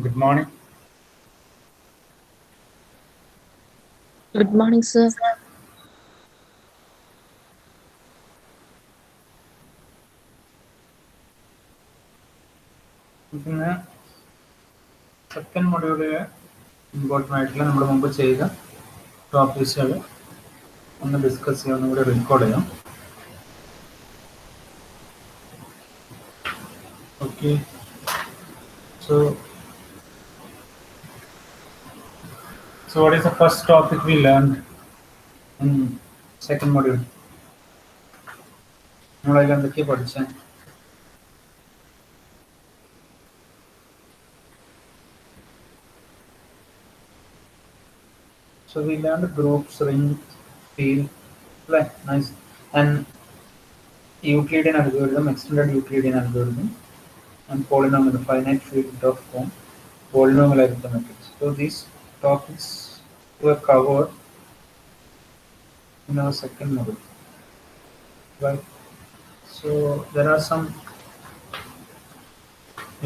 Good morning. Good morning, sir. പിന്നെ second മൊഡ്യൂളിലെ important ആയിട്ടുള്ള നമ്മുടെ മുമ്പ് ചെയ്ത ടോപ്പിക്സുകൾ ഒന്ന് ഡിസ്കസ് ചെയ്യാം, ഒന്നും കൂടി റെക്കോർഡ് ചെയ്യാം. Okay, so what is the first topic we learned in second module? നമ്മളതിൽ എന്തൊക്കെയാണ് പഠിച്ചത്? So we learned groups, rings, field, like nice, and Euclidean algorithm, extended Euclidean algorithm, and polynomial, finite field of form, polynomial arithmetic. So these topics were covered in our second module, right? So there are some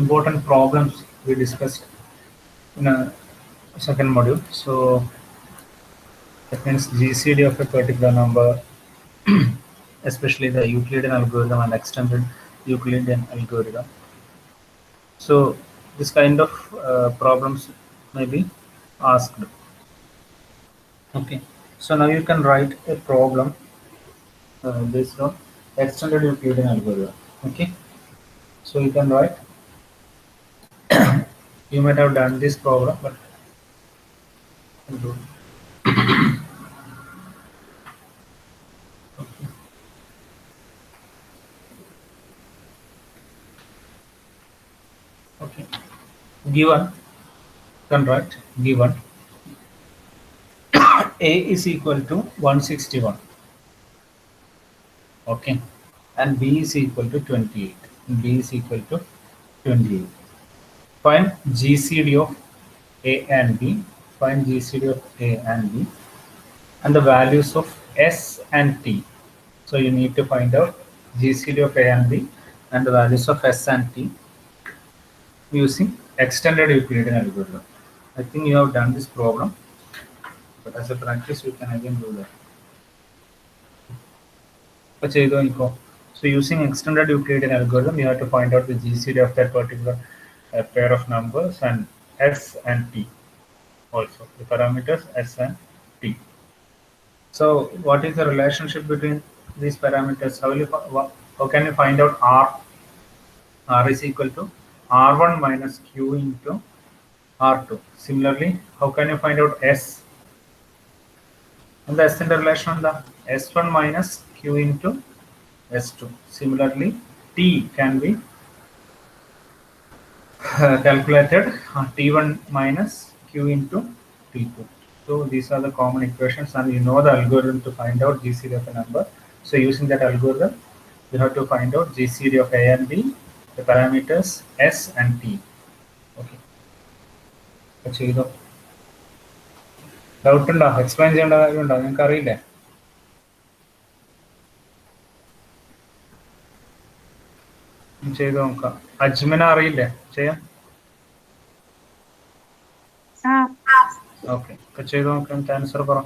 important problems we discussed in a second module. So that means GCD of a particular number, especially the Euclidean algorithm and extended Euclidean algorithm. So this kind of problems may be asked. Okay. So now you can write a problem based on extended Euclidean algorithm. Okay. So you can write. You might have done this problem, but okay. Given, can write given A is equal to 161. Okay. And B is equal to 28. B is equal to 28. Find GCD of A and B. Find GCD of A and B. And the values of S and T. So you need to find out GCD of A and B and the values of S and T using extended Euclidean algorithm. I think you have done this problem, but as a practice, you can again do that. So using extended Euclidean algorithm, you have to find out the GCD of that particular pair of numbers and S and T also, the parameters S and T. So what is the relationship between these parameters? How can you find out R? R is equal to R1 minus Q into R2. Similarly, how can you find out S? And the S in the relation on the S1 minus Q into S2. Similarly, T can be calculated T1 minus Q into T2. So these are the common equations, and you know the algorithm to find out GCD of a number. So using that algorithm, you have to find out GCD of A and B, the parameters S and T. Okay. ചെയ്തോ doubt ഉണ്ടോ? Explain ചെയ്യേണ്ട കാര്യമുണ്ടോ? നിങ്ങൾക്ക് അറിയില്ലേ? ചെയ്ത് നോക്കാം. അജ്മിന അറിയില്ലേ ചെയ്യാൻ? ഓക്കെ, ഇപ്പൊ ചെയ്ത് നോക്കാം. ആൻസർ പറ.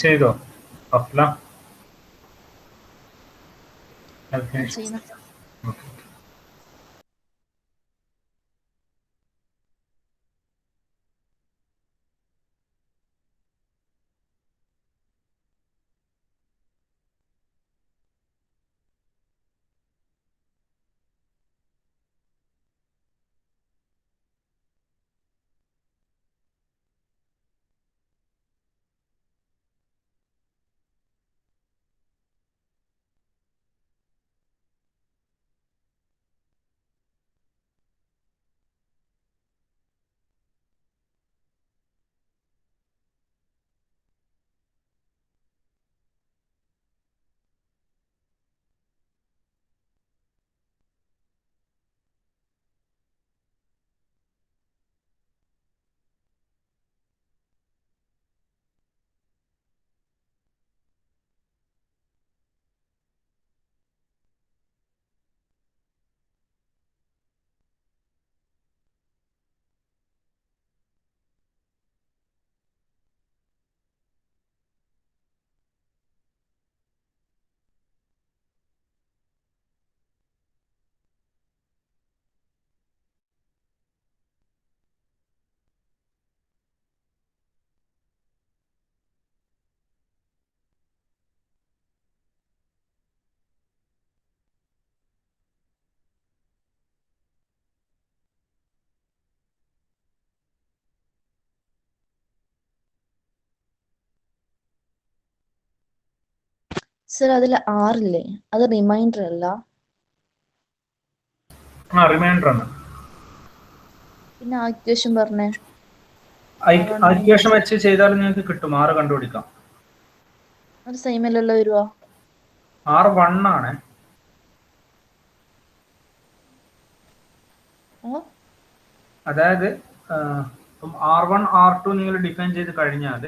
ചെയ്തോ അഫ്ല? ചെയ്യുന്നു. ഓക്കെ. സർ അതിൽ 6 ഇല്ലേ, അത് റിമൈൻഡർ അല്ല. റിമൈൻഡർ ആണ്. പിന്നെ ആ ഇക്വേഷൻ പറഞ്ഞേ. ഇക്വേഷൻ വെച്ച് ചെയ്താൽ നിങ്ങൾക്ക് കിട്ടും. 6 കണ്ടുപിടിക്കാം. അത് സെയിം അല്ലല്ലോ വരുവാ. 6 1 ആണ്. അതായത് R1 R2 നിങ്ങൾ ഡിഫൈൻ ചെയ്ത് കഴിഞ്ഞാൽ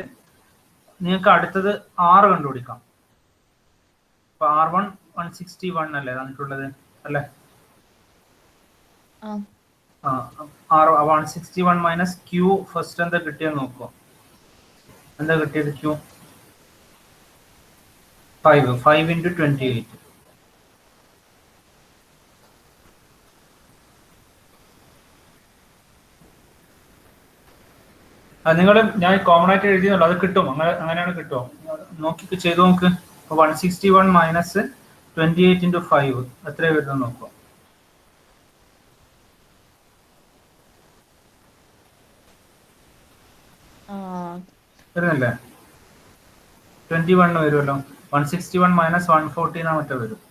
നിങ്ങൾക്ക് അടുത്തത് 6 കണ്ടുപിടിക്കാം. ഇപ്പൊ R1 161 അല്ലേ തന്നിട്ടുള്ളത് അല്ലേ? 161 മൈനസ് Q ഫസ്റ്റ് എന്താ കിട്ടിയെന്ന് നോക്കുക. എന്താ കിട്ടിയത്? Q 5 into 28. നിങ്ങൾ ഞാൻ കോമൺ ആയിട്ട് എഴുതിയല്ലോ, അത് കിട്ടും. അങ്ങനെയാണ് കിട്ടുമോ നോക്കി ചെയ്തു നോക്ക്. 161 മൈനസ് 28 into 5 എത്ര വരുന്നത് നോക്കുക. വരുന്നില്ലേ? 21 വരുമല്ലോ. 161 മൈനസ് 114 മറ്റേ വരും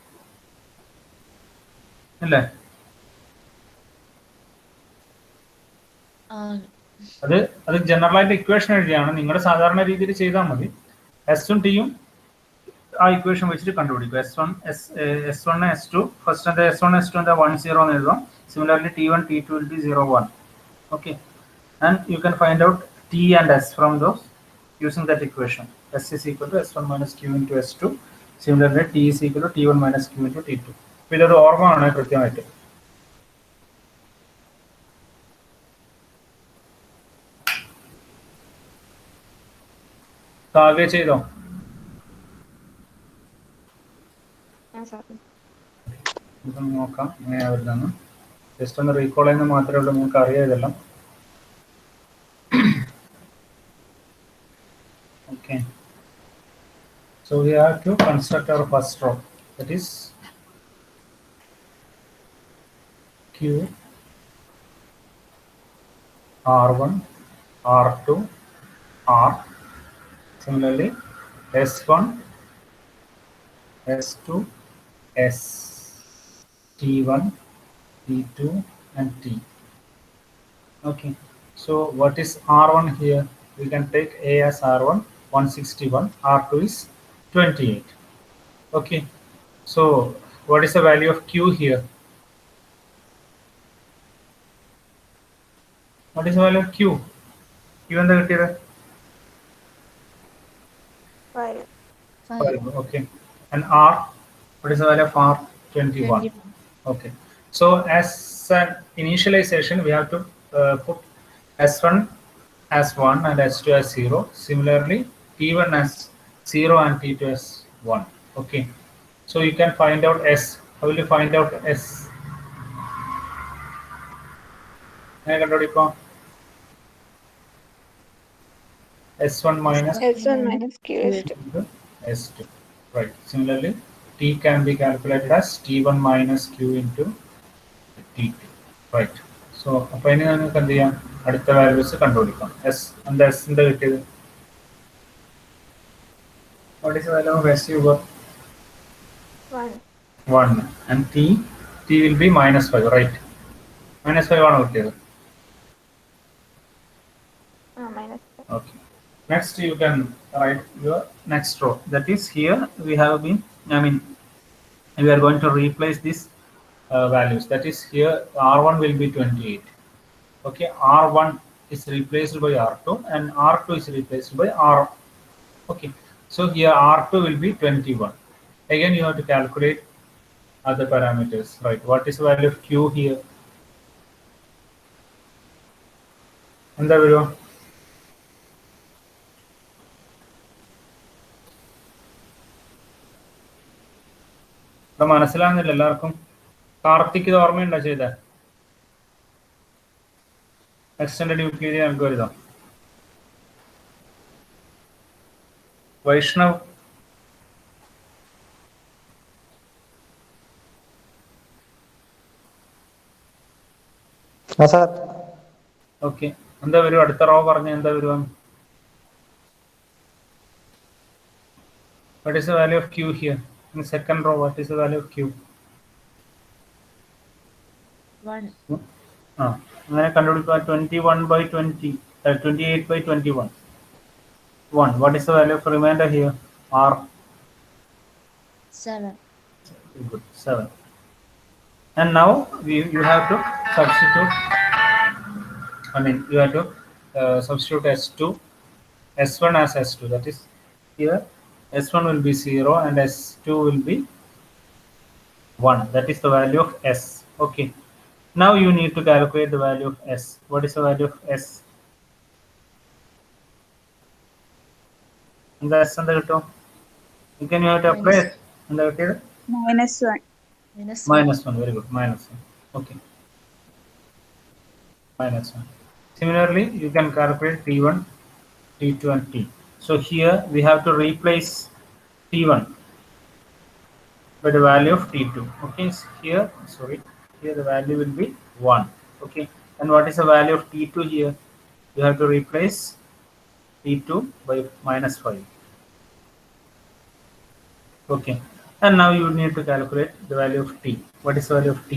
അല്ലേ? അത് ജനറൽ ആയിട്ട് ഇക്വേഷൻ എഴുതിയാണ്. നിങ്ങളുടെ സാധാരണ രീതിയിൽ ചെയ്താൽ മതി. S1 Tയും ആ ഇക്വേഷൻ വെച്ചിട്ട് കണ്ടുപിടിക്കും. S1 S2 ഫസ്റ്റ് എന്താ S1 S2 എന്താ 10 എന്ന് എഴുതാം. Similarly T1 T2 will be 0 1. Okay, and you can find out T and S from those using that equation. S is equal to S1 minus Q into S2. Similarly T is equal to T1 minus Q into T2. ഇതൊരു ഓർമ്മ ആണ് കൃത്യമായിട്ട്. കാവ്യ ചെയ്തോ? ഇതൊന്ന് നോക്കാം എങ്ങനെയാ വരുന്നതെന്ന്. Just ഒന്ന് റീകോൾ ചെയ്യുന്നത് മാത്രമേ ഉള്ളൂ. നിങ്ങൾക്ക് അറിയാം ഇതെല്ലാം. Okay, so we have to construct our first row, that is Q R1 R2 R. Similarly S1 S2 S, T1 T2 and T. Okay, so what is R1 here? We can take A as R1 161, R2 is 28. Okay, so what is the value of Q here? What is the value of Q? Q എന്താ കിട്ടിയത്? 5. Okay, and R, what is the value of R? 21. Okay, so as an initialization we have to put S1 as 1 and S2 as 0. Similarly T1 as 0 and T2 as 1. Okay. So you can find out S. How will you find out S? S1 minus S1 minus QS2. S2. Right. Similarly, T can be calculated as T1 minus Q into T2. Right. So, അപ്പോൾ ഇനി നമുക്ക് എന്ത് ചെയ്യാം? അടുത്ത values കണ്ടുപിടിക്കാം. S എന്താ S ന്റെ കിട്ടിയത്? What is the value of S you got? 1. 1. And T will be minus 5, right? Minus 5 ആണ് കിട്ടിയത്. Minus 5. Okay. Next you can write your next row. That is here we are going to replace these values. That is here R1 will be 28. Okay, R1 is replaced by R2 and R2 is replaced by R. Okay, so here R2 will be 21. Again you have to calculate other parameters, right? What is the value of Q here? And the video. മനസ്സിലാകുന്നില്ല എല്ലാവർക്കും? കാർത്തിക് ഇത് ഓർമ്മയുണ്ടോ ചെയ്ത extended Euclidean algorithm? Vaishnav okay. എന്താ വരും? അടുത്ത raw പറഞ്ഞ എന്താ വരും? What is the value of Q here? In the second row, what is the value of Q? 1. അങ്ങനെ കണ്ടുപിടിക്കുക. 21 by 20, 28 by 21. 1. What is the value of remainder here? R. 7. Good. 7. And now you have to substitute. You have to substitute S2, S1 as S2. That is here. S1 will be 0 and S2 will be 1. That is the value of S. Okay. Now you need to calculate the value of S. What is the value of S? And the S and the return. You can have to apply it. And the return? -1. -1. Very good. -1. Okay. -1. Similarly, you can calculate T1, T2 and T. So here we have to replace T1 by the value of T2. Okay, so here the value will be 1. Okay, and what is the value of T2 here? You have to replace T2 by -5. Okay, and now you need to calculate the value of T. What is the value of T?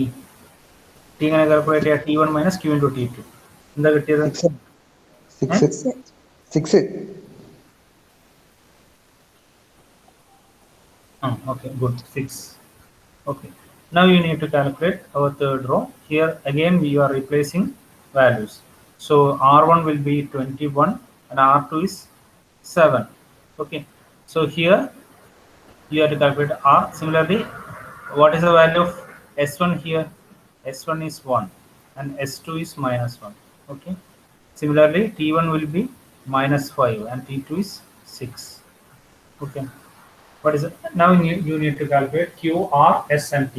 T can calculate here T1 minus Q into T2. In the 6. Okay, good. 6. Okay. Now you need to calculate our third row. Here again we are replacing values. So R1 will be 21 and R2 is 7. Okay. So here you have to calculate R. Similarly, what is the value of S1 here? S1 is 1 and S2 is -1. Okay. Similarly, T1 will be -5 and T2 is 6. Okay. What is it? Now you need to calculate Q, R, S, and T.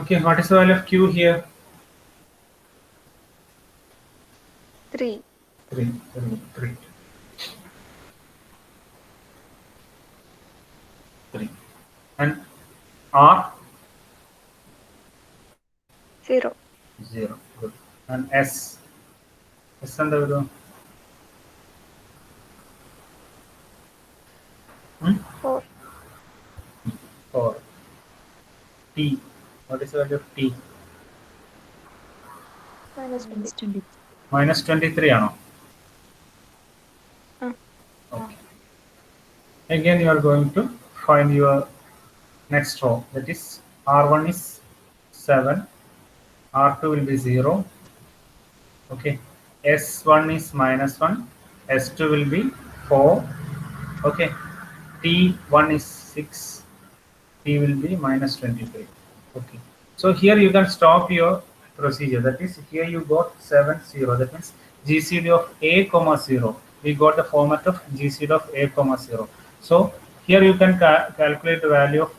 Okay, what is the value of Q here? 3. 3. And R? 0. 0. Good. And S? S and the value? 4. 4. T? What is the value of T? -20. -23 ano? Okay. Again you are going to find your next row. That is R1 is 7, R2 will be 0. Okay, S1 is -1, S2 will be 4. Okay, T1 is 6, t will be minus 23. Okay, so here you can stop your procedure. That is, here you got 7 0. That means GCD of a comma 0. We got the format of GCD of a comma 0. So here you can calculate the value of,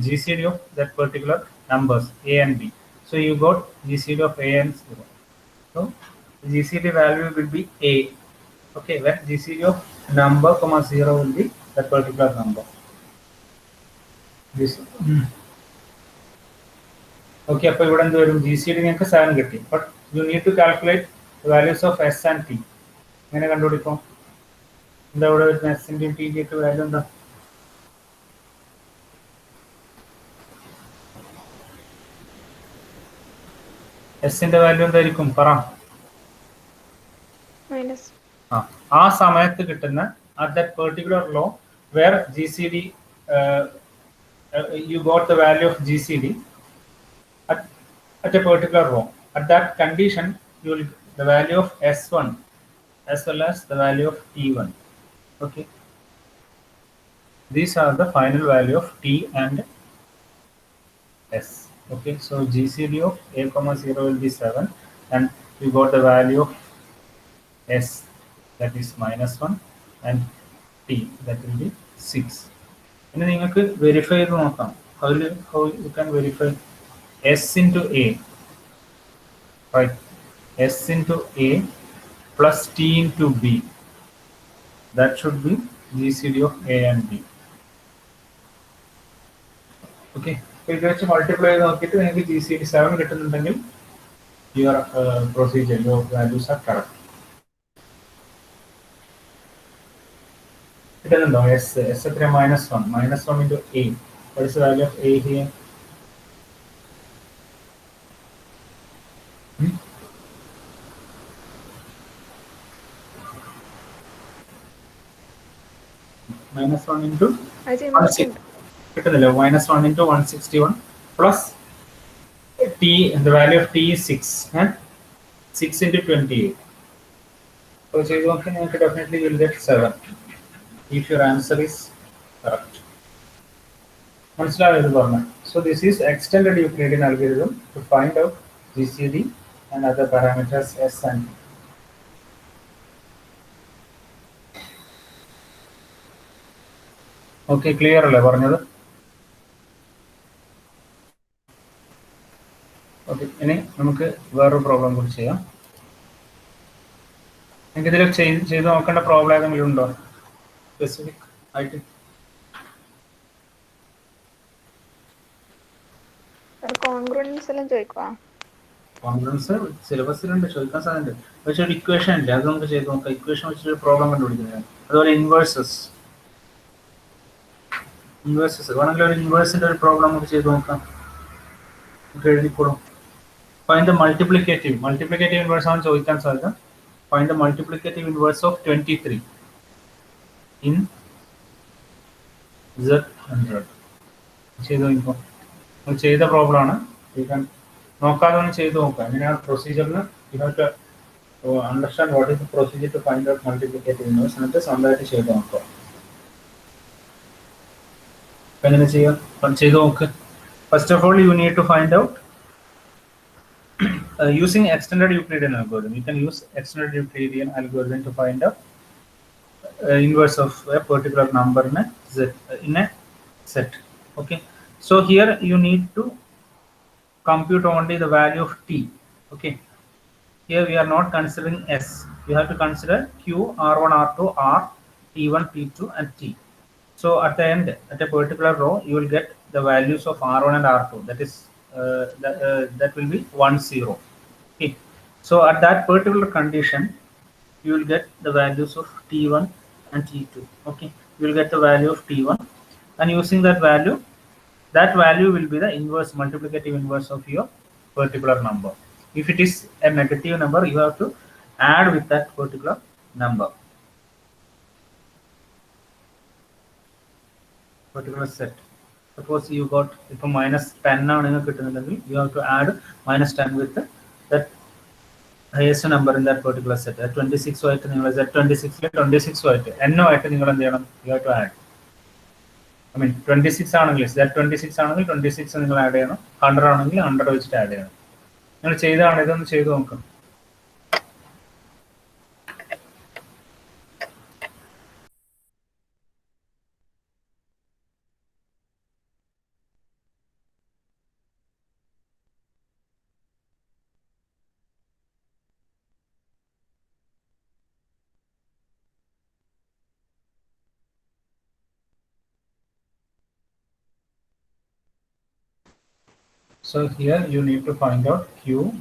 GCD of that particular numbers a and b. So you got GCD of a and 0. So GCD value will be a. Okay, when GCD of number comma 0 will be that particular number. This. Okay, അപ്പോൾ ഇവിടെ എന്ത് വരും GCD നിങ്ങൾക്ക് 7 കിട്ടി. But you need to calculate the values of s and t. എങ്ങനെ കണ്ടുപിടിക്കും? എന്താ ഇവിടെ വരുന്ന s ന്റെയും t ന്റെയും വാല്യൂ എന്താ? s ന്റെ വാല്യൂ എന്തായിരിക്കും? പറ. മൈനസ്. ആ സമയത്ത് കിട്ടുന്ന at that particular law where GCD you got the value of GCD at a particular row. At that condition, you will the value of S1 as well as the value of T1. Okay. These are the final value of T and S. Okay. So GCD of a comma 0 will be 7, and you got the value of S, that is minus 1, and T, that will be 6. And then you can verify how you can verify S into A, right? S into A plus T into B. That should be GCD of A and B. Okay. So if you multiply the GCD 7, your procedure, your values are correct. It doesn't know S3 minus 1. Minus 1 into A. What is the value of A here? Minus 1 into minus 1 into 161 plus T, and the value of T is 6. 6 into 28. So definitely you will get 7 if your answer is correct. So this is extended Euclidean algorithm to find out GCD and other parameters S and T. Okay, clear അല്ലേ പറഞ്ഞത്? Okay, ഇനി നമുക്ക് വേറൊരു problem കൂടി ചെയ്യാം. നിങ്ങൾക്ക് ഇതിൽ ചെയ്ത് നോക്കേണ്ട പ്രോബ്ലം ഏതെങ്കിലും ഉണ്ടോ സ്പെസിഫിക് ആയിട്ട്? കോൺഗ്രുവൻസ് എല്ലാം ചോദിക്കുക. കോൺഗ്രുവൻസ് സിലബസിലുണ്ട്, ചോദിക്കാൻ സാധ്യത. പക്ഷെ ഒരു ഇക്വേഷൻ ഇല്ല, അത് നമുക്ക് ചെയ്ത് നോക്കാം. ഇക്വേഷൻ വെച്ചിട്ട് പ്രോബ്ലം കണ്ടുപിടിക്കുന്നത്. അതുപോലെ ഇൻവേഴ്സസ് വേണമെങ്കിൽ ഒരു ഇൻവേഴ്സിന്റെ ഒരു പ്രോബ്ലം നമുക്ക് ചെയ്ത് നോക്കാം. നമുക്ക് എഴുതിക്കോളും. ഫൈൻഡ് ദ മൾട്ടിപ്ലിക്കേറ്റീവ് ഇൻവേഴ്സ് ആണ് ചോദിക്കാൻ സാധ്യത. Find the multiplicative inverse of 23 in Z100. ചെയ്ത് നോക്കാം. നമ്മൾ ചെയ്ത പ്രോബ്ലം ആണ്. നോക്കാതെ ഒന്ന് ചെയ്ത് നോക്കാം. എങ്ങനെയാണ് പ്രൊസീജിയറിന് you have to understand what is the procedure to find out multiplicative inverse, എന്നിട്ട് സ്വന്തമായിട്ട് ചെയ്ത് നോക്കാം. എങ്ങനെ ചെയ്യാം ചെയ്ത് നോക്ക്. First of all you need to find out using extended Euclidean algorithm. You can use extended Euclidean algorithm to find out inverse of a particular number in a set. Okay, so here you need to compute only the value of t. Okay, here we are not considering s. You have to consider q, r1, r2, r, t1, t2 and t. So at the end, at a particular row, you will get the values of r1 and r2. That is that will be 1 0. Okay, so at that particular condition you will get the values of t1 and t2. Okay, you will get the value of t1, and using that value will be the inverse, multiplicative inverse of your particular number. If it is a negative number, you have to add with that particular number, particular set. Suppose you got minus 10 ആണ് നിങ്ങൾക്ക് കിട്ടുന്നുണ്ടെങ്കിൽ you have to add minus 10 with that highest number in that particular set. 26 ആയിട്ട് നിങ്ങൾ Z26 26 ആയിട്ട് n ആയിട്ട് നിങ്ങൾ എന്ത് ചെയ്യണം? You have to add. I mean 26 ആണെങ്കിൽ സെറ്റ് 26 ആണെങ്കിൽ 26 നിങ്ങൾ ആഡ് ചെയ്യണം, 100 ആണെങ്കിൽ 100 വെച്ചിട്ട് ആഡ് ചെയ്യണം. നിങ്ങൾ ചെയ്തതാണ്, ഇതൊന്ന് ചെയ്ത് നോക്കാം. So here you need to find out Q,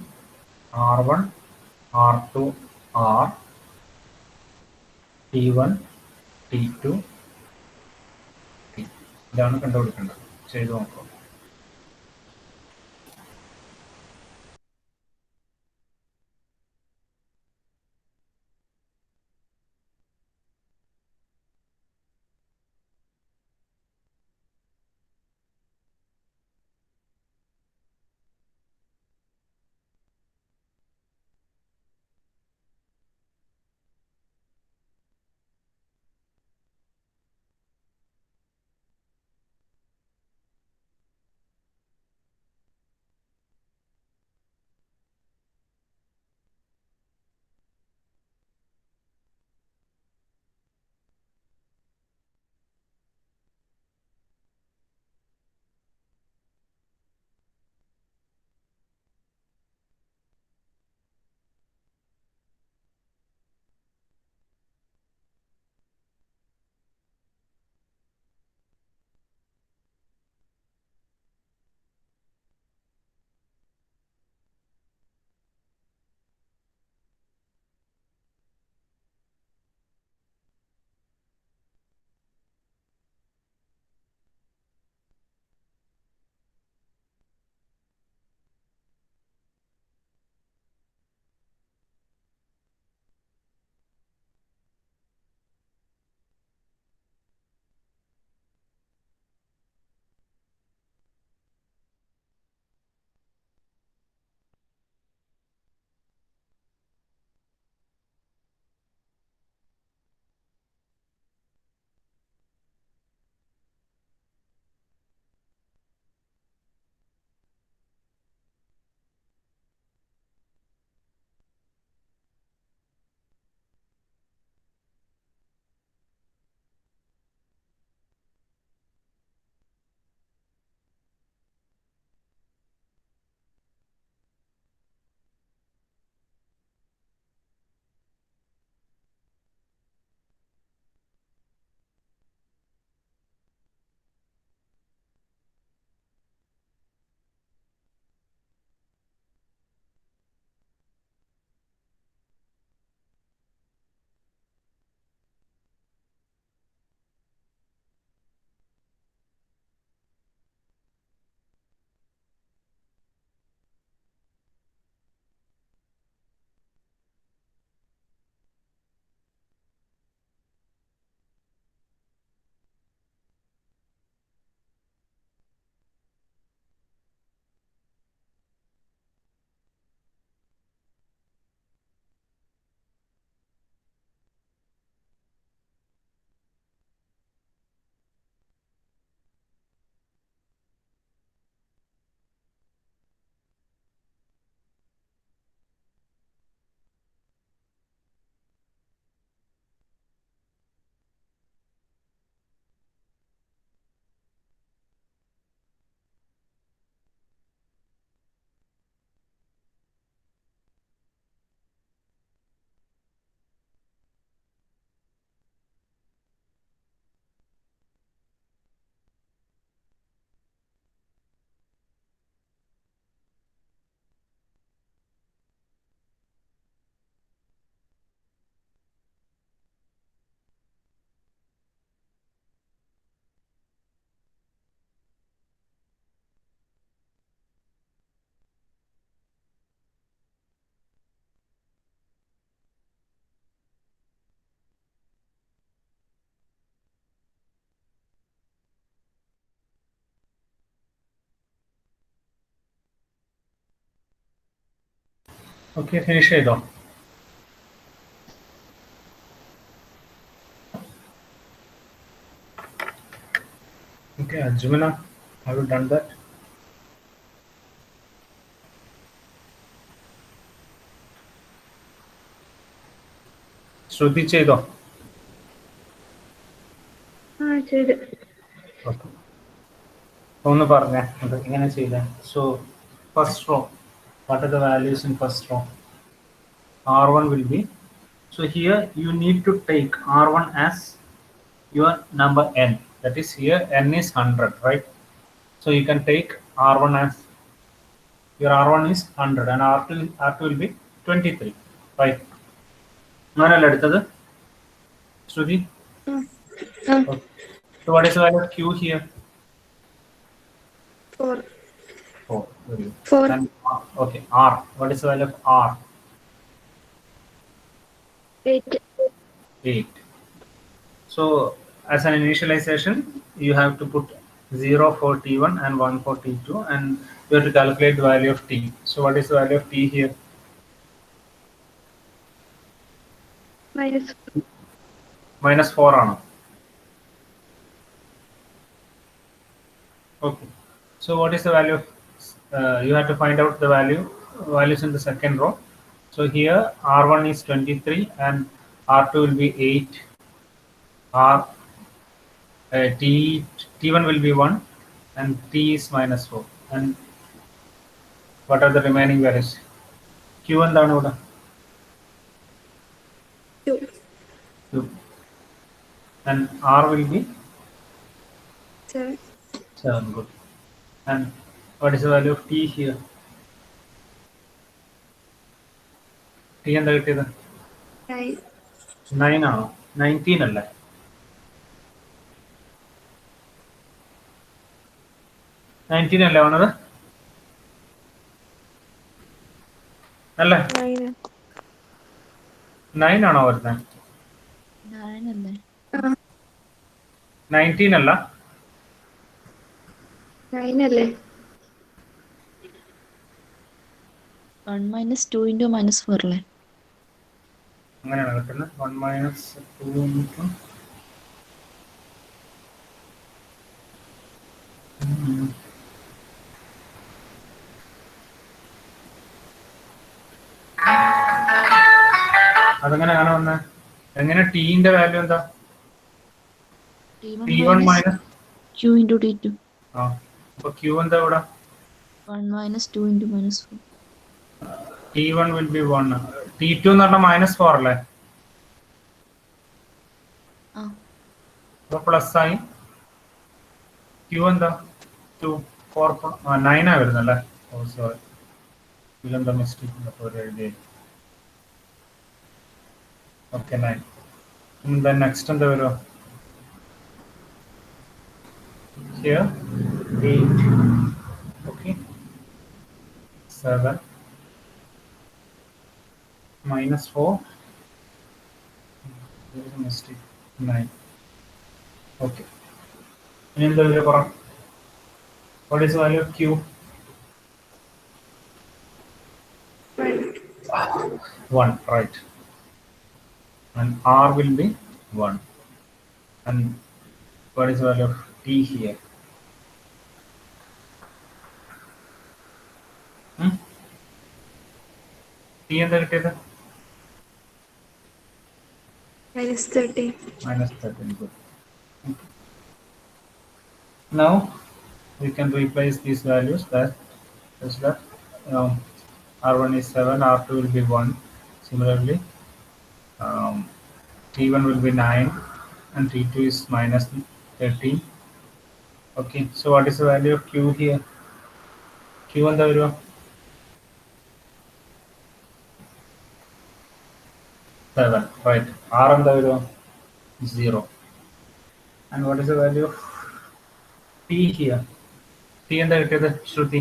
R1, R2, R, T1, T2, T. ഇതാണ് കണ്ടുപിടിക്കേണ്ടത്. ചെയ്തു നോക്കാം. ഓക്കെ, ഫിനിഷ് ചെയ്തോ? Okay, Ajumana, have you done that? Shruti ചെയ്തോ? ചെയ്ത്. Okay. ഒന്ന് പറഞ്ഞേ അത് എങ്ങനെ ചെയ്തേ? So first row, what are the values in first row? R1 will be, so here you need to take R1 as your number n, that is here n is 100, right? So you can take R1 as your R1 is 100 and R2 will be 23, right? അങ്ങനെയല്ലേ എടുത്തത് ശ്രുതി? Okay. So what is the value of Q here? 4. 4. Very good. 4. And okay, R, what is the value of R? 8. 8. So as an initialization, you have to put 0 for T1 and 1 for T2, and you have to calculate the value of T. So what is the value of T here? -4. -4 ആണോ? Okay. So what is the value of, you have to find out the values in the second row. So here R1 is 23 and R2 will be 8. T1 will be 1 and T is -4. And what are the remaining values? Q എന്താണ് ഇവിടെ? 2. 2. And R will be 7. 7. Good. And what is the value of T here? T എന്താ കിട്ടിയത്? 9. 9 ആണോ? 19 അല്ലേ? 19 അല്ലേ വന്നത്? അല്ലേ? 9 ആണോ വരുന്നത്? 9 അല്ലേ? 19 അല്ല? 9 അല്ലേ? 1 minus 2 into -4 അല്ലേ? അങ്ങനെയാണ് കിട്ടുന്നത്. 1 minus 2 into അതെങ്ങനെയാണ് വന്നത്? എങ്ങനെ ടീന്റെ വാല്യൂ എന്താ? T1 minus Q into T2. ആ അപ്പൊ Q എന്താ ഇവിടെ? 1 minus 2 into -4. T1 will be 1. T2 എന്ന് പറഞ്ഞാൽ -4 അല്ലേ? അപ്പൊ പ്ലസ് ആയി. Q എന്താ? 2 4 9 ആ വരുന്നല്ലേ? ഓ സോറി, ഇതിലെന്താ മിസ്റ്റേക്ക്? അപ്പോൾ എഴുതി. ഓക്കെ 9. then next എന്താ വരുക? Here 8. Okay, 7 -4. There is a mistake. 9. Okay. ഇനി എന്താ വരിക പറ? What is the value of Q? 1, right. And R will be 1. And what is the value of T here? T എന്താ കിട്ടിയത്? -13. -13. Good. Okay. Now we can replace these values. That is that R1 is 7, R2 will be 1. Similarly, T1 will be 9 and T2 is -13. Okay, so what is the value of Q here? Q എന്താ വരുക? 7, right. R എന്താ വരുക? 0. And what is the value of T here? T എന്താ കിട്ടിയത് ശ്രുതി?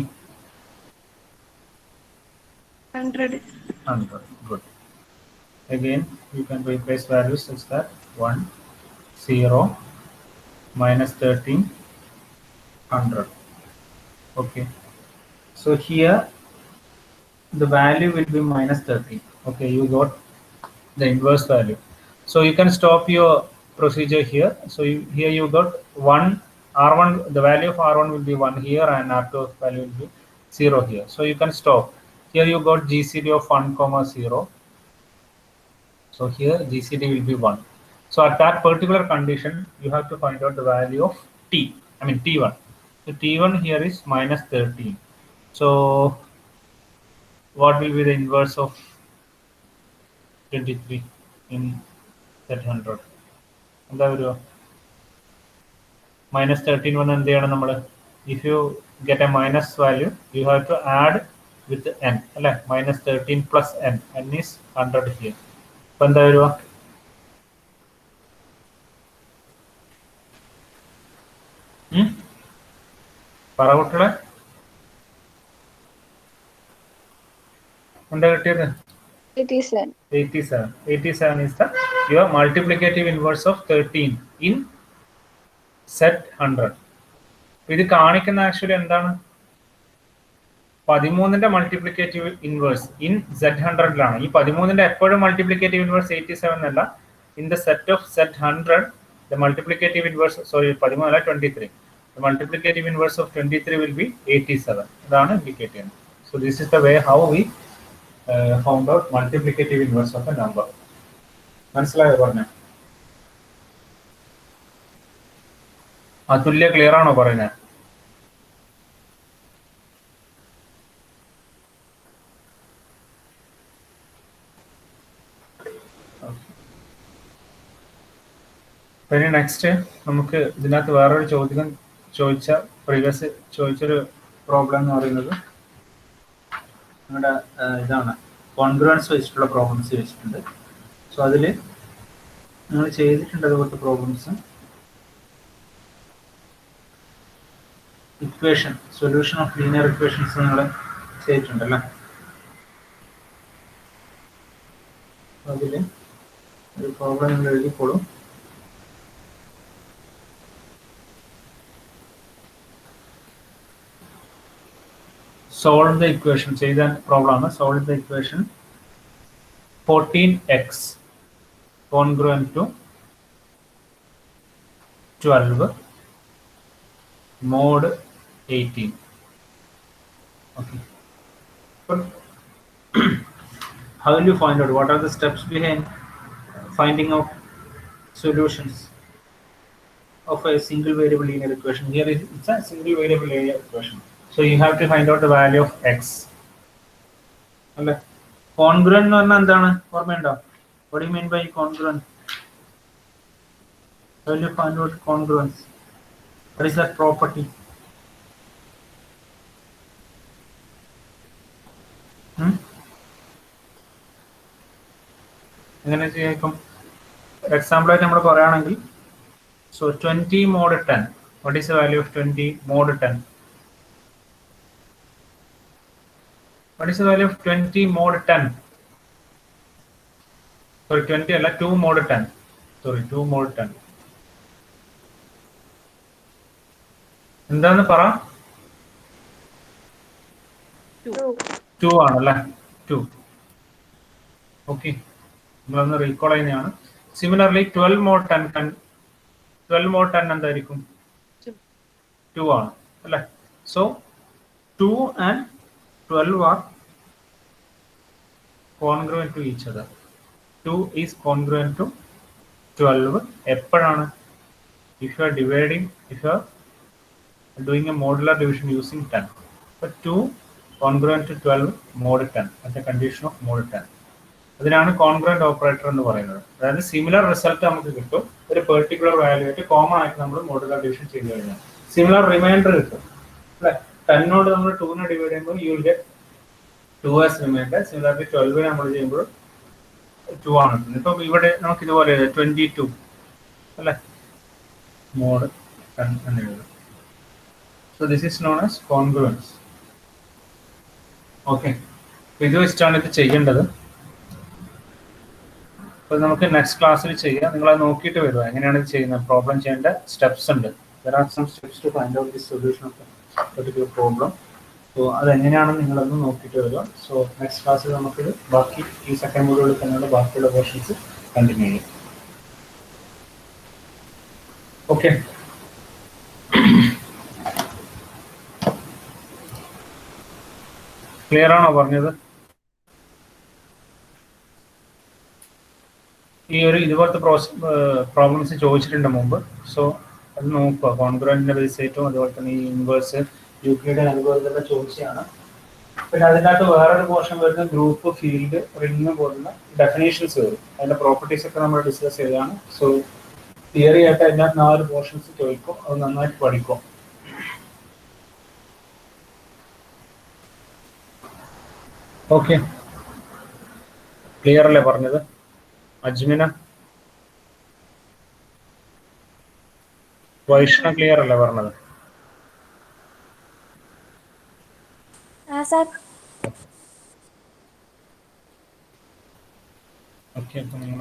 100. 100. Good. Again, you can replace values such that 1, 0, -13, 100. Okay. So here the value will be -13. Okay, you got the inverse value. So you can stop your procedure here. So here you got 1 R1, the value of R1 will be 1 here and R2 value will be 0 here. So you can stop. Here you got GCD of 1, 0. So here GCD will be 1. So at that particular condition, you have to find out the value of T, I mean T1. So T1 here is minus 13. So what will be the inverse of 23 in that 100? Minus 13 one and if you get a minus value, you have to add with n. Minus 13 plus n. N is 100 here. Paravuttala? 87. 87. 87 is the your multiplicative inverse of 13 in set 100. This actually is 13ന്റെ multiplicative inverse in Z100 ലാണ്. ഈ 13ന്റെ എപ്പോഴും multiplicative inverse 87 അല്ല. In the set of Z100, the multiplicative inverse, sorry, 13 അല്ല 23. The multiplicative inverse of 23 will be 87. അതാണ് indicate ചെയ്യുന്നത്. So this is the way how we found out multiplicative inverse of a number. മനസ്സിലായോ പറഞ്ഞേ? അതുല്യ clear ആണോ പറയുന്നത്? പിന്നെ next നമുക്ക് ഇതിനകത്ത് വേറൊരു ചോദ്യം പ്രീവിയസ് ചോദിച്ചൊരു പ്രോബ്ലം എന്ന് പറയുന്നത് നമ്മുടെ ഇതാണ്, കോൺഗ്രുവൻസ് വെച്ചിട്ടുള്ള പ്രോബ്ലംസ് വെച്ചിട്ടുണ്ട്. സോ അതിൽ നിങ്ങൾ ചെയ്തിട്ടുണ്ട് അതുപോലത്തെ problems. Equation, solution of linear equations നിങ്ങൾ ചെയ്തിട്ടുണ്ടല്ലേ. അതിൽ ഒരു പ്രോബ്ലം നിങ്ങൾ എഴുതിക്കോളൂ. Solve the equation. Say the problem. Solve the equation 14x congruent to 12 mod 18. Okay. But how will you find out? What are the steps behind finding out solutions of a single variable linear equation? Here it's a single variable linear equation. So you have to find out the value of x. Congruent എന്ന് പറഞ്ഞാൽ എന്താണ് ഓർമ്മയുണ്ടോ? What do you mean by congruent? How will you find out congruence? What is that property? എങ്ങനെ ചെയ്യാം? Example ആയിട്ട് നമ്മൾ പറയുകയാണെങ്കിൽ, so 20 mod 10. What is the value of 20 mod 10? What is the value of 20 mod 10? Sorry, 20 അല്ല 2 mod 10. Sorry, 2 mod 10. എന്താന്ന് പറ? 2 ആണല്ലേ? 2. Okay, നമ്മളൊന്ന് റീകോൾ ചെയ്യുന്നതാണ്. സിമിലർലി 12 mod 10 എന്തായിരിക്കും? 2 ആണ് അല്ലേ? So 2 and 12 are congruent to each other. 2 is congruent to 12. എപ്പോഴാണ്? If you are dividing, if you are doing a modular division using 10. But 2 congruent to 12 mod 10 at the condition of mod 10. അതിനാണ് congruent operator എന്ന് പറയുന്നത്. അതായത് similar result നമുക്ക് കിട്ടും ഒരു particular value ആയിട്ട് common ആയിട്ട് നമ്മൾ മോഡുലാർ ഡിവിഷൻ ചെയ്ത് കഴിഞ്ഞാൽ സിമിലർ റിമൈൻഡർ കിട്ടും അല്ലെ. 10നോട് നമ്മൾ 2നെ ഡിവൈഡ് ചെയ്യുമ്പോൾ you will get 2 as remainder. Similarly 12 നമ്മൾ ചെയ്യുമ്പോൾ 2 ആണ് കിട്ടുന്നത്. ഇപ്പം ഇവിടെ നമുക്ക് ഇതുപോലെ 22 അല്ലെ മോഡ് 10 എന്ന് എഴുതും. So this is known as congruence. Okay, ഇത് വെച്ചിട്ടാണ് ഇത് ചെയ്യേണ്ടത്. അപ്പോൾ നമുക്ക് നെക്സ്റ്റ് ക്ലാസ്സിൽ ചെയ്യാം. നിങ്ങളത് നോക്കിയിട്ട് വരിക എങ്ങനെയാണ് ഇത് ചെയ്യുന്നത്. പ്രോബ്ലം ചെയ്യേണ്ട സ്റ്റെപ്സ് ഉണ്ട്. There are some steps to find out the solution of a particular problem. So അതെങ്ങനെയാണെന്ന് നിങ്ങളൊന്ന് നോക്കിയിട്ട് വരിക. സോ നെക്സ്റ്റ് ക്ലാസ്സിൽ നമുക്ക് ബാക്കി ഈ സെക്കൻഡ് മോഡ്യൂളിൽ തന്നെയുള്ള ബാക്കിയുള്ള പോർഷൻസ് കണ്ടിന്യൂ ചെയ്യും. ഓക്കെ. ക്ലിയർ ആണോ പറഞ്ഞത്? ഈ ഒരു ഇതുപോലത്തെ പ്രോബ്ലംസ് ചോദിച്ചിട്ടുണ്ട് മുമ്പ്. സോ അത് നോക്കുക. കോൺഗ്രന്റിന്റെ ബേസ് ആയിട്ടും അതുപോലെ തന്നെ ഈ ഇൻവേഴ്സ് യൂക്ലിഡ് അൽഗോരിതം ചോദിച്ചതാണ്. പിന്നെ അതിനകത്ത് വേറൊരു പോർഷൻ വരുന്ന ഗ്രൂപ്പ്, ഫീൽഡ്, റിംഗ് പോലുള്ള ഡെഫിനേഷൻസ് വരും. അതിന്റെ പ്രോപ്പർട്ടീസ് ഒക്കെ നമ്മൾ ഡിസ്കസ് ചെയ്തതാണ്. സോ തിയറി ആയിട്ട് അതിനകത്ത് 4 പോർഷൻസ് ചോദിക്കും. അത് നന്നായിട്ട് പഠിക്കും. ഓക്കെ, ക്ലിയർ അല്ലേ പറഞ്ഞത്? അജ്മിന, വൈഷ്ണ ക്ലിയർ അല്ലേ പറഞ്ഞത്? ഓക്കെ, അപ്പൊ നിങ്ങൾ